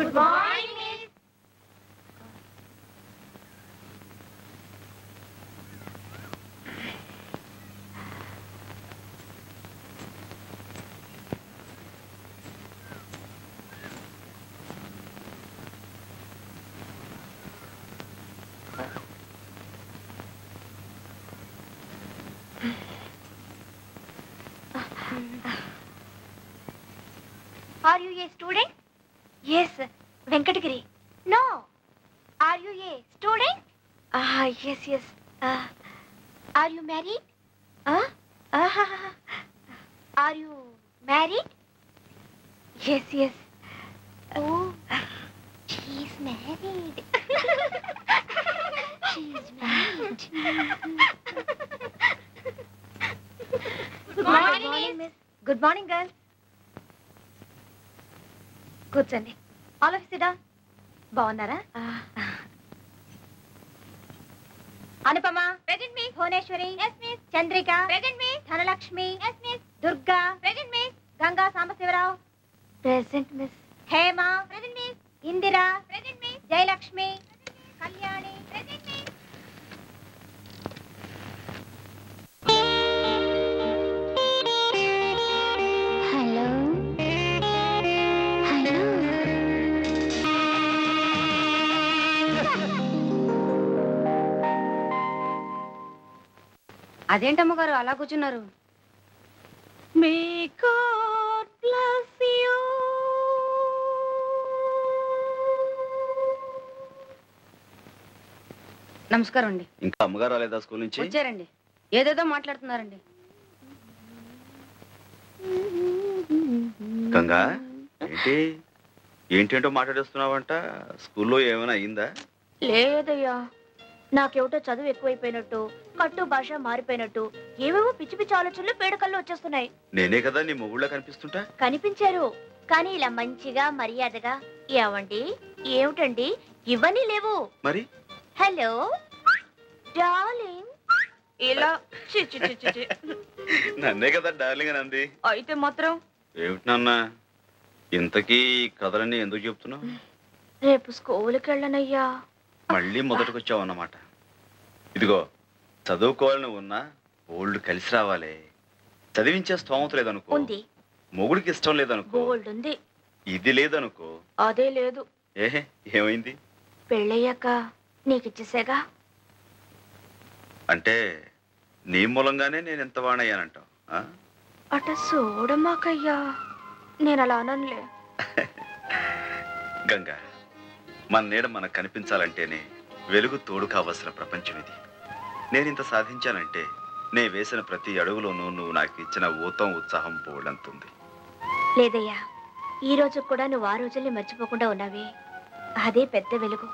Good morning, Miss. Are you a student? Yes, Venkatagiri. No. Are you a student? Yes, yes. Are you married? Are you married? Yes, yes. Oh, she's married. She's married. Good morning, Miss. Good morning, girls. కూర్చోండి. All of సిడా బాగున్నారా? Anupama present miss. Bhuvaneswari yes miss. Chandrika present miss. Dhanalakshmi yes miss. Durga present miss. Ganga Sambasivarao present miss. Hema present miss. Indira present miss. Jayalakshmi Kalyani present miss. అదేంటమ్మ గారు అలా కూర్చున్నారు? నమస్కారం అండి. ఇంకా అమ్మగారు రాలేదా స్కూల్ నుంచి? వచ్చారండి. ఏదేదో మాట్లాడుతున్నారండి. గంగా ఏంటి ఏంటేంటో మాట్లాడేస్తున్నావంట? స్కూల్లో ఏమైనా అయిందా? లేదయ్యా, నాకేమిటో చదువు ఎక్కువైపోయినట్టు, కట్టు భాష మారిపోయినట్టు, ఏవేవో పిచ్చి పిచ్చి ఆలోచనలు పేడకల్లో వచ్చేస్తున్నాయి. నేనే కదా నీ మొగుళ్ళ కనిపిస్తుంటా? కనిపించారు, కానీ ఇలా మంచిగా మర్యాదగా ఏమండి ఏమిటండి ఇవన్నీ లేవు. మరి హలో డార్లింగ్ ఇలా నన్నే కదా డార్లింగ్ అని అంది. అయితే మాత్రం ఏమిటి నాన్న ఇంతకీ కథలన్నీ ఎందుకు చెప్తున్నావు? రేపు స్కూల్కి వెళ్ళనయ్యా. మళ్ళీ మొదటికొచ్చావు అన్నమాట. ఇదిగో చదువుకోవాలని ఉన్నా ఓల్డ్ కలిసి రావాలి. చదివించే స్తోమత లేదనుకో, మొగుడికి ఇష్టం లేదనుకో, ఉంది ఇది లేదనుకో, అదే లేదు. ఏహే ఏమైంది? పెళ్ళయ్యాక నీకిచ్చేసేగా. అంటే నీ మూలంగానే నేను ఎంత వాణయ్యానంటావు? అట చూడమాకయ్యా, నేను అలా అననులే. గంగా మన నీడ మనకు కనిపించాలంటేనే వెలుగు తోడు కావలసిన ప్రపంచం ఇది. నేను ఇంత సాధించానంటే నే వేసిన ప్రతి అడుగులోనూ నువ్వు నాకు ఇచ్చిన ఊతం ఉత్సాహం పోలంతుంది. లేదయ్యా, ఈ రోజు కూడా నువ్వు ఆ రోజుల్ని మర్చిపోకుండా ఉన్నావే, అదే పెద్ద వెలుగు.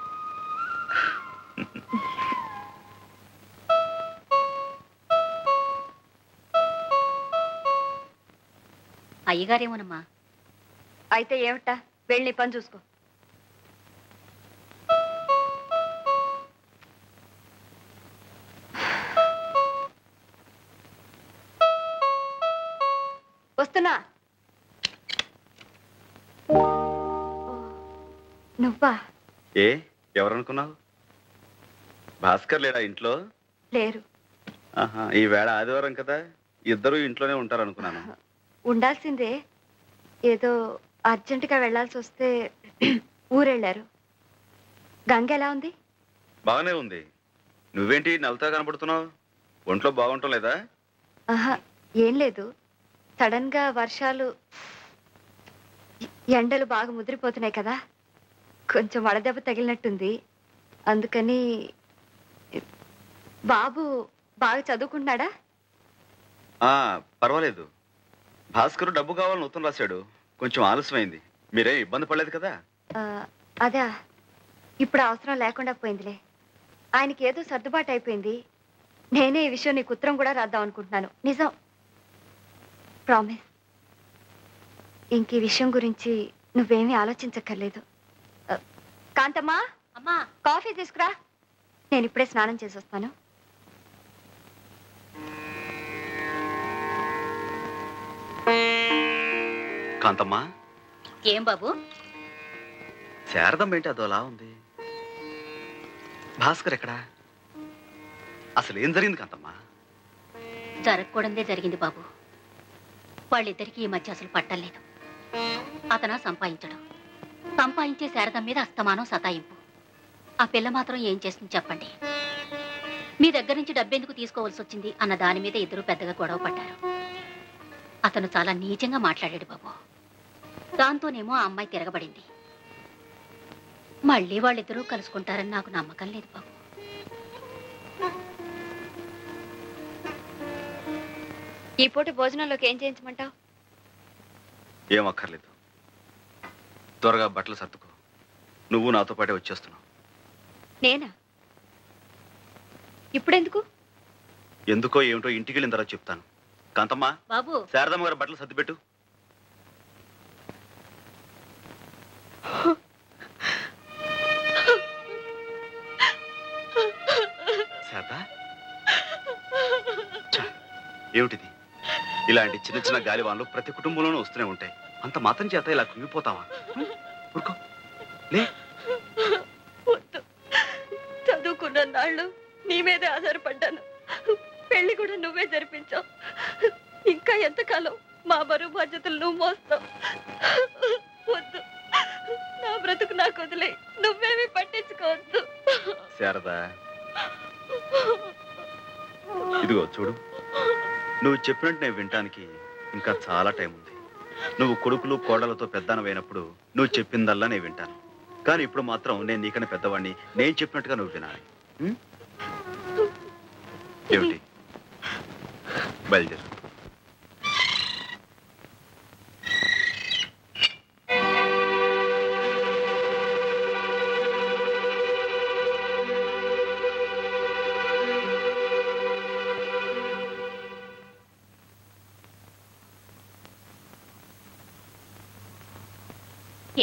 అయ్యగారేమోనమ్మా. అయితే ఏమిటా, వెళ్ళి పని చూసుకో. వస్తున్నా. నువ్వా? ఏ ఎవరనుకున్నావు? భాస్కర్ లేడా ఇంట్లో? లేరు. ఈ వేళ ఆదివారం కదా, ఇద్దరు ఇంట్లోనే ఉంటారు అనుకున్నాను. ఉండాల్సిందే, ఏదో అర్జెంటుగా వెళ్లాల్సి వస్తే ఊరెళ్ళారు. గంగ ఎలా ఉంది? బాగానే ఉంది. నువ్వేంటి నవ్వుతా కనపడుతున్నావు? ఒంట్లో బాగుంటం లేదా? ఏం లేదు, సడన్ గా వర్షాలు, ఎండలు బాగా ముదిరిపోతున్నాయి కదా, కొంచెం వడదెబ్బ తగిలినట్టుంది. అందుకని. బాబు బాగా చదువుకుంటున్నాడా? పర్వాలేదు. భాస్కర్ డబ్బు కావాలని ఉత్తరం రాశాడు, కొంచెం ఆలస్యమైంది. మీరేం ఇబ్బంది పడలేదు కదా? అదా, ఇప్పుడు అవసరం లేకుండా పోయిందిలే. ఆయనకి ఏదో సర్దుబాటు అయిపోయింది. నేనే ఈ విషయం నీకు ఉత్తరం కూడా రాద్దాం అనుకుంటున్నాను. నిజం, ప్రామిస్. ఇంక ఈ విషయం గురించి నువ్వేమీ ఆలోచించక్కర్లేదు. కాంతమ్మా, అమ్మా కాఫీ తీసుకురా. నేను ఇప్పుడే స్నానం చేసి వస్తాను. కాంతమ్మా. ఏం బాబు? శారదమ్మ ఏంటి అదోలా ఉంది? భాస్కర్ ఎక్కడా? అసలు ఏం జరిగింది కాంతమ్మా? జరగకూడదే జరిగింది బాబు. వాళ్ళిద్దరికీ ఈ మధ్య అసలు పట్టలేదు. అతను సంపాదించడం, సంపాదించే శారదం మీద అస్తమానం సతాయింపు. ఆ పిల్ల మాత్రం ఏం చేస్తుంది చెప్పండి? మీ దగ్గర నుంచి డబ్బెందుకు తీసుకోవాల్సి వచ్చింది అన్న దాని మీద ఇద్దరు పెద్దగా గొడవ పడ్డారు. అతను చాలా నీచంగా మాట్లాడాడు బాబు. దాంతోనేమో ఆ అమ్మాయి తిరగబడింది. మళ్ళీ వాళ్ళిద్దరూ కలుసుకుంటారని నాకు నమ్మకం లేదు బాబు. ఈ పూట భోజనంలోకి ఏం చేయించమంటావు? ఏం అక్కర్లేదు. త్వరగా బట్టలు సర్దుకో. నువ్వు నాతో పాటే వచ్చేస్తున్నావు. నేనా? ఇప్పుడెందుకు? ఎందుకో ఏమిటో ఇంటికి వెళ్ళిన తర్వాత చెప్తాను. కాంతమ్మా, బాబు శారదమ్మ గారు బట్టలు సర్దిపెట్టు. శారదా, ఏమిటిది? ఇలాంటి చిన్న చిన్న గాలివాన్లు ప్రతి కుటుంబంలోనూ వస్తూనే ఉంటాయి. అంత మాత్రం చేత ఇలా కుంగిపోతావా? ఊరుకో, లే. చదువుకున్న నాళ్ళు నీ మీదే ఆధారపడ్డాను. పెళ్లి కూడా నువ్వే జరిపించావు. ఇంకా ఎంతకాలం మా బరువు బాధ్యతలు నువ్వు మోస్తావు? వద్దు, నా బ్రతుకు నాకు వదిలే. నువ్వేమీ పట్టించుకోవద్దు. శారదా, ఇదిగో చూడు, నువ్వు చెప్పినట్టు నేను వినటానికి ఇంకా చాలా టైం ఉంది. నువ్వు కొడుకులు కోడలతో పెద్దనవైనప్పుడు నువ్వు చెప్పిందల్లా నేను వింటాను. కానీ ఇప్పుడు మాత్రం నేను నీకన్నా పెద్దవాడిని. నేను చెప్పినట్టుగా నువ్వు వినాలి. ఏమిటి? బయలుదేరు.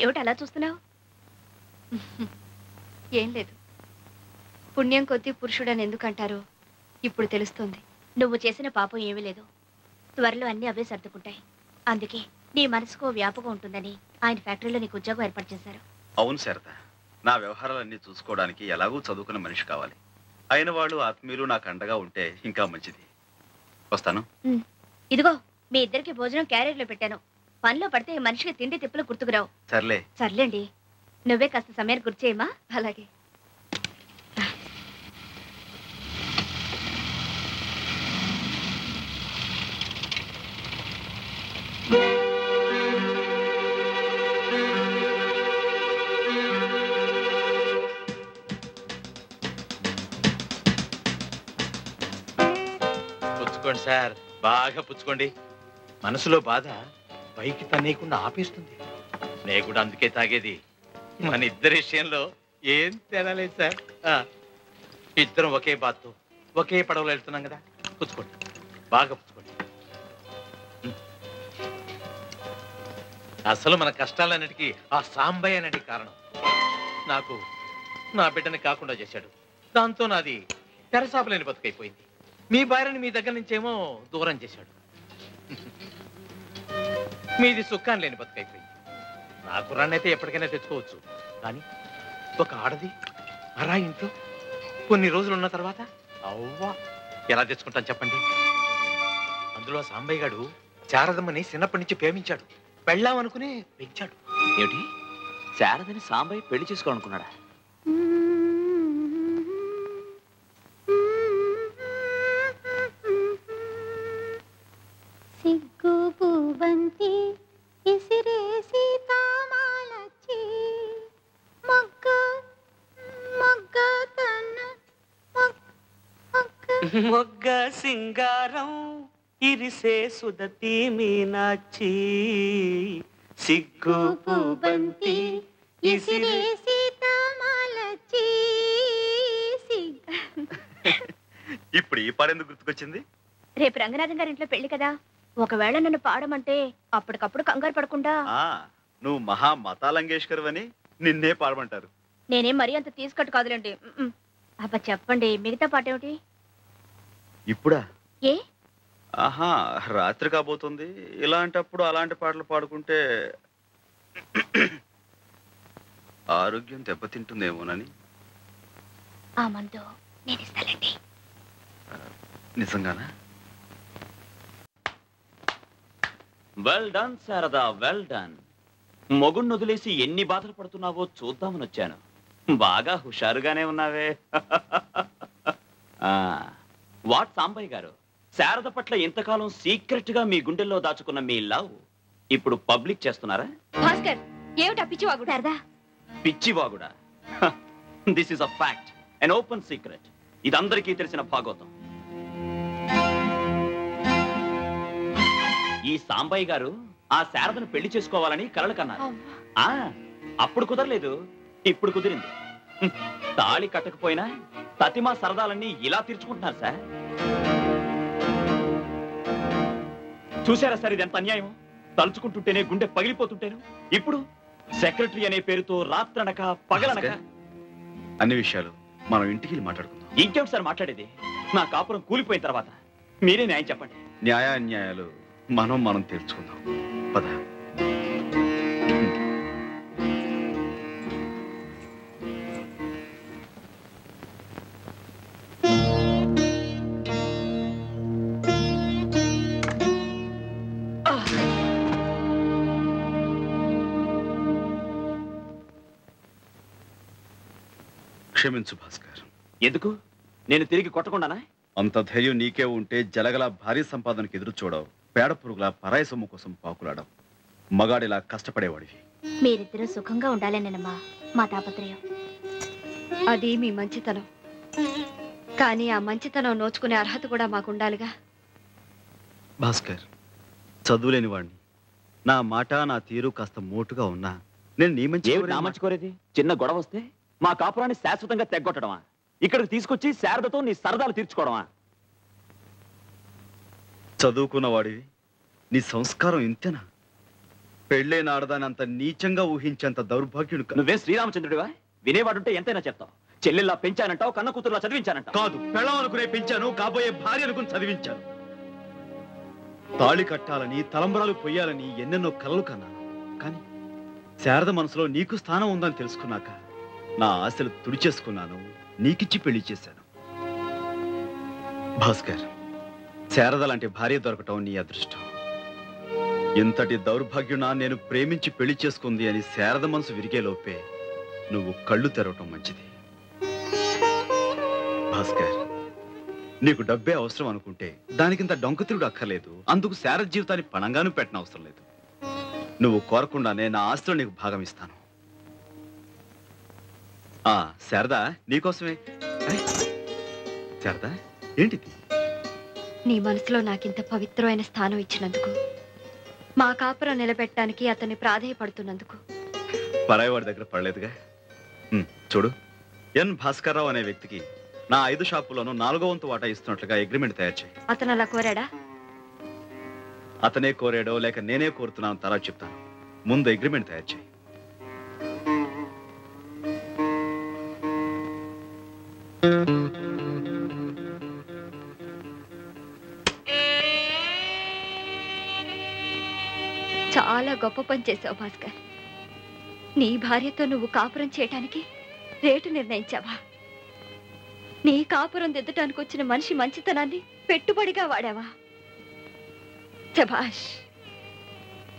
ఏమిటి అలా చూస్తున్నావు? ఏం లేదు. పుణ్యం కొద్దీ పురుషుడని ఎందుకంటారో ఇప్పుడు తెలుస్తుంది. నువ్వు చేసిన పాపం ఏమీ లేదు. త్వరలో అన్ని అవే సర్దుకుంటాయి. అందుకే నీ మనసుకో వ్యాపకం ఉంటుందని ఆయన ఫ్యాక్టరీలో నీకు ఉద్యోగం ఏర్పాటు చేశారు. అవును శారద, నా వ్యవహారాలన్నీ చూసుకోవడానికి ఎలాగూ చదువుకున్న మనిషి కావాలి. అయిన వాళ్ళు ఆత్మీయులు నాకు అండగా ఉంటే ఇంకా మంచిది. వస్తాను. ఇదిగో మీ ఇద్దరికి భోజనం క్యారియర్లో పెట్టాను. పనిలో పడితే మనిషికి తిండి తిప్పులు గుర్తుకురావు. సర్లే. సర్లేండి, నువ్వే కాస్త సమయాన్ని గుర్తు చేయమా? అలాగే. పుచ్చుకోండి సార్, బాగా పుచ్చుకోండి. మనసులో బాధ పైకి తనేయకుండా ఆపేస్తుంది. నేను కూడా అందుకే తాగేది. మన ఇద్దరి విషయంలో ఏం తేడా లేదు సార్. ఇద్దరం ఒకే బాత్తో ఒకే పడవలో వెళ్తున్నాం కదా. పుచ్చుకోండి, బాగా పుచ్చుకోండి. అసలు మన కష్టాలన్నిటికీ ఆ సాంబయ్య అనేది కారణం. నాకు నా బిడ్డని కాకుండా చేశాడు. దాంతో నాది తెరసాపలేని బతుకైపోయింది. మీ భార్యని మీ దగ్గర నుంచేమో దూరం చేశాడు. మీది సుఖాన్ని లేని బతుకైపోయింది. నా కుర్రాన్నైతే ఎప్పటికైనా తెచ్చుకోవచ్చు. కానీ ఒక ఆడది అరా ఇంట్లో కొన్ని రోజులు ఉన్న తర్వాత అవ్వా ఎలా తెచ్చుకుంటాను చెప్పండి? అందులో సాంబయ్య గారు శారదమ్మని చిన్నప్పటి నుంచి ప్రేమించాడు. పెళ్ళామనుకునే పెంచాడు. ఏమిటి? శారదని సాంబయ్య పెళ్లి చేసుకోవాలనుకున్నాడా? సిగ్గు పూబంతి ఇసిరేసి తామాలచ్చి మొగ్గ మొగ్గ తన మొగ్గ సింగారం ఇరిసే సుదతి మీనాచి సిగ్గు పూబంతి ఇసిరేసి తామాలచ్చి ఇప్పుడు ఈ పాడెందుకు గుర్తుకొచ్చింది? రేపు రంగనాథం గారి ఇంట్లో పెళ్లి కదా. ఒకవేళ నన్ను పాడమంటే అప్పటికప్పుడు కంగారు పడకుండా. నువ్వు మహా మతాలంగేష్కర్ అని నిన్నే పాడమంటారు. నేనేం మరీ అంత తీసుకట్టు కాదులేండి. అబ్బా చెప్పండి, మిగతా పాట ఏమిటి? ఇప్పుడా? ఏ ఆహా, రాత్రి కాబోతుంది. ఇలాంటప్పుడు అలాంటి పాటలు పాడుకుంటే ఆరోగ్యం దెబ్బతింటుందేమోనని. ఆ మందు నేను ఇస్తానండి. నిజంగానా? Well done Sarada, well done. మొగుణ్ణి వదిలేసి ఎన్ని బాధలు పడుతున్నావో చూద్దామని వచ్చాను. బాగా హుషారుగానే ఉన్నావే. వాట్ సాంబయ్య గారు, శారద పట్ల ఇంతకాలం సీక్రెట్ గా మీ గుండెల్లో దాచుకున్న మీ లవ్ ఇప్పుడు పబ్లిక్ చేస్తున్నారా? భాస్కర్, ఏమిటా పిచ్చివాగుడు? సరదా పిచ్చివాగుడా? This is a fact, an open secret. ఇదందరికీ తెలిసిన భాగవతం. ఈ సాంబయ్య గారు ఆ శారదను పెళ్లి చేసుకోవాలని కలలు కన్నారు. అప్పుడు కుదరలేదు, ఇప్పుడు కుదిరింది. తాళి కట్టకపోయినా తతిమా సరదాలన్నీ ఇలా తీర్చుకుంటున్నారు సార్. చూసారా సార్ ఇది ఎంత అన్యాయం? తలుచుకుంటుంటేనే గుండె పగిలిపోతుంటేను ఇప్పుడు సెక్రటరీ అనే పేరుతో రాత్రనక పగలనక. అన్ని విషయాలు మనం ఇంటికి మాట్లాడుకుందాం. ఇంకేమిటి సార్ మాట్లాడేది? నా కాపురం కూలిపోయిన తర్వాత మీరే న్యాయం చెప్పండి. న్యాయాన్యాయాలు మనం తెలుసుకుందాం. పద. క్షమించు భాస్కర్. ఎందుకు? నేను తిరిగి కొట్టకుండానా? అంత ధైర్యం నీకే ఉంటే జలగల భారీ సంపాదనకు ఎదురు చూడవు, పేడ పురుగుల పరాయి సొమ్ము కోసం పాకులాడవు. మగాడిలా కష్టపడేవాడివి. మీరిద్దరూ సుఖంగా ఉండాలనేనమ్మా మా తాపత్రయం. అది మీ మంచితనం, కానీ ఆ మంచితనం నోచుకునే అర్హత కూడా మాకుండాలిగా. భాస్కర్, చదువులేని వాడిని. నా మాట నా తీరు కాస్త మోటుగా ఉన్నా నేను నీ మంచి కోరేది. చిన్న గొడవ వస్తే మా కాపురాన్ని శాశ్వతంగా తెగ్గొట్టడమా? ఇక్కడికి తీసుకొచ్చి శారదతో నీ సరదాలు తీర్చుకోవడమా? చదువుకున్న వాడివి, నీ సంస్కారం ఇంతేనా? పెళ్ళైన ఆడదాని అంత నీచంగా ఊహించేంత దౌర్భాగ్యుడు. నువ్వే శ్రీరామచంద్రుడివా? వినేవాడుంటే ఎంతైనా చెప్తావు. చెల్లెల్లా పెంచానంటావు, కన్న కూతురులా చదివించానంటావు. కాదు, పెళ్ళం అనుకునే పెంచాను, కాబోయే భార్య అనుకుని చదివించాను. తాళి కట్టాలని, తలంబరాలు పొయ్యాలని ఎన్నెన్నో కలలు కన్నాను. కానీ శారద మనసులో నీకు స్థానం ఉందని తెలుసుకున్నాక నా ఆశలు తుడిచేసుకున్నాను, నీకిచ్చి పెళ్లి చేశాను. భాస్కర్, శారద లాంటి భార్య దొరకటం నీ అదృష్టం. ఇంతటి దౌర్భాగ్యునా నేను ప్రేమించి పెళ్లి చేసుకుంది అని శారద మనసు విరిగే లోపే నువ్వు కళ్ళు తెరవటం మంచిది. భాస్కర్, నీకు డబ్బే అవసరం అనుకుంటే దానికింత డొంకతిరుడు అక్కర్లేదు. అందుకు శారద జీవితాన్ని పణంగాను పెట్టిన అవసరం లేదు. నువ్వు కోరకుండానే నా ఆస్తిలో నీకు భాగం ఇస్తాను. శారదా, నీకోసమే. శారదా, ఏంటిది? నీ మనసులో నాకింత పవిత్రమైన స్థానం ఇచ్చినందుకు, మా కాపురం నిలబెట్టడానికి అతన్ని ప్రాధేయపడుతున్నందుకు. పరాయివాడి దగ్గర పడలేదుగా. చూడు, ఎన్ భాస్కర్రావు అనే వ్యక్తికి నా 5 షాపుల్లోనూ 4వ వంతు వాటా ఇస్తున్నట్లుగా అగ్రిమెంట్ తయారు చేయి. అతను అలా కోరాడా? అతనే కోరాడో లేక నేనే కోరుతున్నాను తర్వాత చెప్తాను. ముందు అగ్రిమెంట్ తయారు చేయి. చాలా గొప్ప పని చేసావు భాస్కర్. నీ భార్యతో నువ్వు కాపురం చేయటానికి రేటు నిర్ణయించావా? నీ కాపురం దిద్దటానికి వచ్చిన మనిషి మంచితనాన్ని పెట్టుబడిగా వాడావా? శభాష్.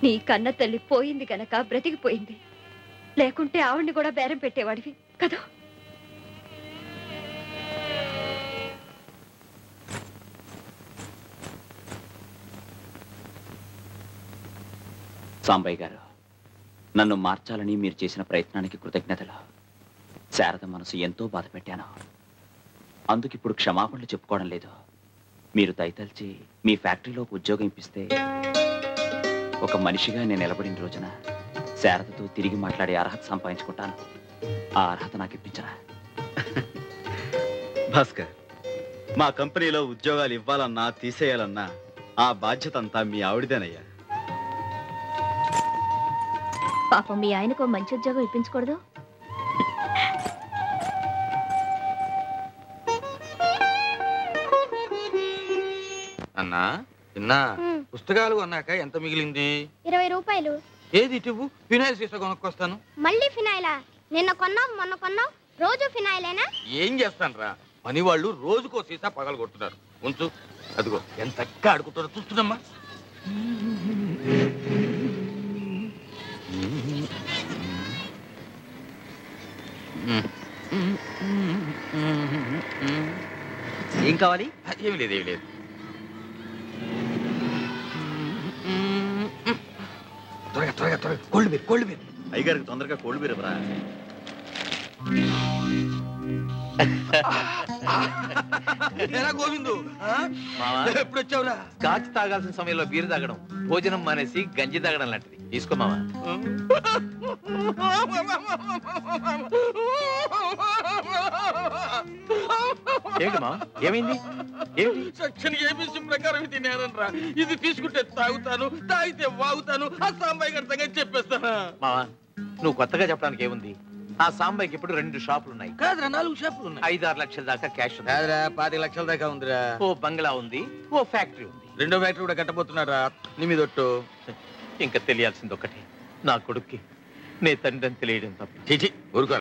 నీ కన్న తల్లి పోయింది గనక బ్రతికిపోయింది, లేకుంటే ఆవిడ్ని కూడా బేరం పెట్టేవాడివి కదా. సాంబయ్య గారు, నన్ను మార్చాలని మీరు చేసిన ప్రయత్నానికి కృతజ్ఞతలు. శారద మనసు ఎంతో బాధ పెట్టాను. అందుకు ఇప్పుడు క్షమాపణలు చెప్పుకోవడం లేదు. మీరు దయతలిచి మీ ఫ్యాక్టరీలోకి ఉద్యోగం ఇప్పిస్తే ఒక మనిషిగా నేను నిలబడిన రోజున శారదతో తిరిగి మాట్లాడే అర్హత సంపాదించుకుంటాను. ఆ అర్హత నాకు ఇప్పించరా? భాస్కర్, మా కంపెనీలో ఉద్యోగాలు ఇవ్వాలన్నా తీసేయాలన్నా ఆ బాధ్యత అంతా మీ ఆవిడదేనయ్యా. పాపం మీ ఆయనకు మంచి ఉద్యోగం ఇప్పించకూడదు? అన్నా చిన్నా పుస్తకాలు కొన్నాక ఎంత మిగిలింది? 20 రూపాయలు. ఏది ఇటు, ఫినాయిల్ సీసా కొనుక్కొస్తాను. మళ్ళీ ఫినాయిలా? నిన్న కొన్నావు మొన్న కొన్నావు రోజు ఫినాయిలేనా? ఏం చేస్తాను రా, పని వాళ్ళు రోజుకో సీసా పగలు కొడుతున్నారు. ఉంచు, అదిగో ఎంత చక్కగా ఆడుకుంటారో చూస్తున్నామ్మా. ఏం కావాలి? ఏమి లేదు, ఏమి లేదు. త్వరగా త్వరగా త్వరగా కోల్డ్ బీర్. అయ్యగారికి తొందరగా కోల్డ్ బీర్ ఇవ్వరా. గోవిందు ఎప్పుడు వచ్చావురా? స్కాచ్ తాగాల్సిన సమయంలో బీరు తాగడం, భోజనం మానేసి గంజి తాగడం లాంటిది. తీసుకో మావా. ఏమిటి మా, ఏమైంది? సెక్షన్ ఏబిసి ప్రకారం తినేనరా. ఇది తీసుకుంటే తాగుతాను, తాగితే వాగుతాను. ఆ సాంబాయి గారి సంగతి చెప్పేస్తానా? మావా, నువ్వు కొత్తగా చెప్పడానికి ఏముంది? ఆ సాంబాయికి ఇప్పుడు 2 షాపులు ఉన్నాయి. కాదురా, 4 షాపులు ఉన్నాయి. 5-6 లక్షల దాకా క్యాష్ ఉంది. కాదురా, 25 లక్షల దాకా ఉందిరా. ఓ బంగ్లా ఉంది, ఓ ఫ్యాక్టరీ ఉంది. 2వ ఫ్యాక్టరీ కూడా కట్టబోతున్నారా? నీ మీద ఒట్టు. ఇంకా తెలియాల్సింది ఒకటి, నా కొడుక్కి నే తండ్రి అని తెలియడం తప్ప. చీచి ఊరుకో.